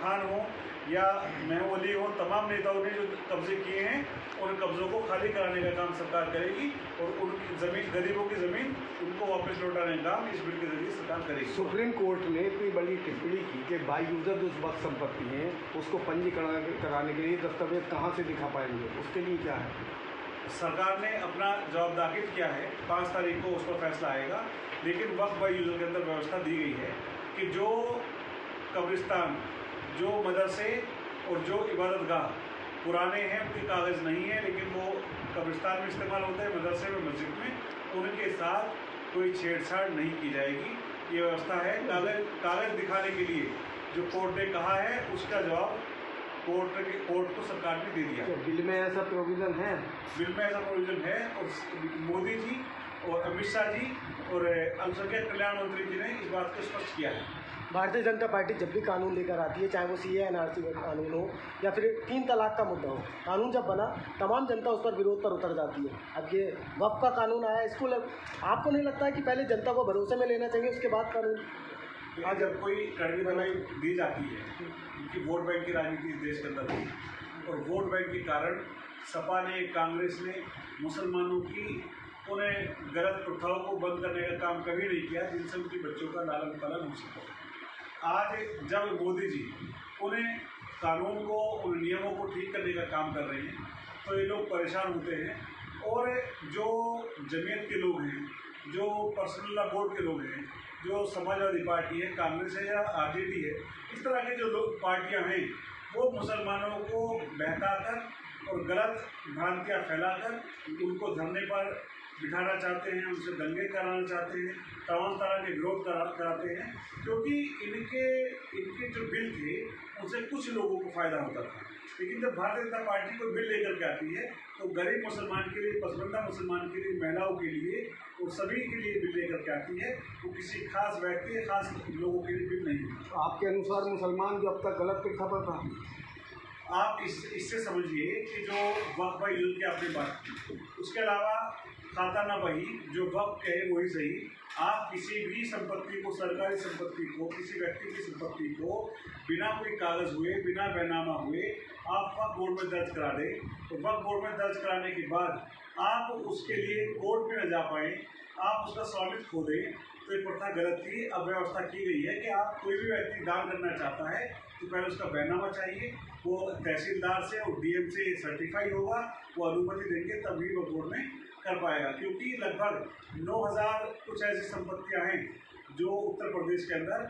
खान हो या महबूब अली हो, तमाम नेताओं ने जो कब्जे किए हैं उन कब्जों को खाली कराने का काम सरकार करेगी और उनकी ज़मीन, गरीबों की ज़मीन उनको वापस लौटाने का काम इस बिल के जरिए सरकार करेगी। सुप्रीम कोर्ट ने इतनी बड़ी टिप्पणी की कि बाई यूजर जो वक्त संपत्ति है उसको पंजीकरण कराने के लिए दस्तावेज कहाँ से दिखा पाएंगे, उसके लिए क्या है? सरकार ने अपना जवाब दाखिल किया है, 5 तारीख को उस पर फैसला आएगा। लेकिन वक्फ बाई यूजर के अंदर व्यवस्था दी गई है कि जो कब्रिस्तान, जो मदरसे और जो इबादतगाह पुराने हैं, उनके कागज़ नहीं है लेकिन वो कब्रिस्तान में इस्तेमाल होते हैं, मदरसे में, मस्जिद में, उनके साथ कोई छेड़छाड़ नहीं की जाएगी। ये व्यवस्था है। कागज़ दिखाने के लिए जो कोर्ट ने कहा है उसका जवाब कोर्ट को सरकार ने दे दिया। तो बिल में ऐसा प्रोविज़न है? बिल में ऐसा प्रोविज़न है और मोदी जी और अमित शाह जी और अल्पसंख्यक कल्याण मंत्री जी ने इस बात को स्पष्ट किया है। भारतीय जनता पार्टी जब भी कानून लेकर आती है, चाहे वो सीए एनआरसी कानून हो या फिर 3 तलाक का मुद्दा हो, कानून जब बना तमाम जनता उस पर विरोध पर उतर जाती है। अब ये वक्फ का कानून आया, इसको आपको नहीं लगता है कि पहले जनता को भरोसे में लेना चाहिए, उसके बाद कानून? आज जब कोई कड़वी दवाई दी जाती है, क्योंकि वोट बैंक की राजनीति इस देश के अंदर थी और वोट बैंक के कारण सपा ने, कांग्रेस ने मुसलमानों की उन्हें गलत प्रथाओं को बंद करने का काम कभी नहीं किया जिनसे उनके बच्चों का लालन पालन हो सके। आज जब मोदी जी उन्हें कानून को, उन नियमों को ठीक करने का काम कर रहे हैं तो ये लोग परेशान होते हैं और जो जमीयत के लोग हैं, जो पर्सनल लॉ बोर्ड के लोग हैं, जो समाजवादी पार्टी है, कांग्रेस है या आरजेडी है, इस तरह के जो लोग पार्टियां हैं वो मुसलमानों को बहकाकर और गलत भ्रांतियाँ फैलाकर उनको धरने पर बिठाना चाहते हैं, उनसे दंगे कराना चाहते हैं, तमाम तरह के विरोध कराते हैं, क्योंकि इनके जो बिल थे उनसे कुछ लोगों को फ़ायदा होता था। लेकिन जब भारतीय जनता पार्टी कोई बिल लेकर के आती है तो गरीब मुसलमान के लिए, पसमानदा मुसलमान के लिए, महिलाओं के लिए और सभी के लिए बिल लेकर के आती है। वो किसी खास व्यक्ति, खास लोगों के लिए बिल नहीं है। आपके अनुसार मुसलमान जो अब तक गलत प्रथा पर था, आप इससे समझिए कि जो वक्फ बाई यूजर की आपने बात की, उसके अलावा खाता ना वही, जो वक्फ है वही सही। आप किसी भी संपत्ति को, सरकारी संपत्ति को, किसी व्यक्ति की संपत्ति को बिना कोई कागज़ हुए, बिना बैनामा हुए आप वक्फ बोर्ड में दर्ज करा दें, तो वक्फ बोर्ड में दर्ज कराने के बाद आप उसके लिए कोर्ट में न जा पाएँ, आप उसका स्वामित्व खो दें, तो ये प्रथा गलत थी। अब व्यवस्था की गई है कि आप कोई भी व्यक्ति दान करना चाहता है तो पहले उसका बैनामा चाहिए, वो तहसीलदार से और डीएम से सर्टिफाई होगा, वो अनुमति देंगे तभी वो बोर्ड में कर पाएगा। क्योंकि लगभग 9000 कुछ ऐसी संपत्तियां हैं जो उत्तर प्रदेश के अंदर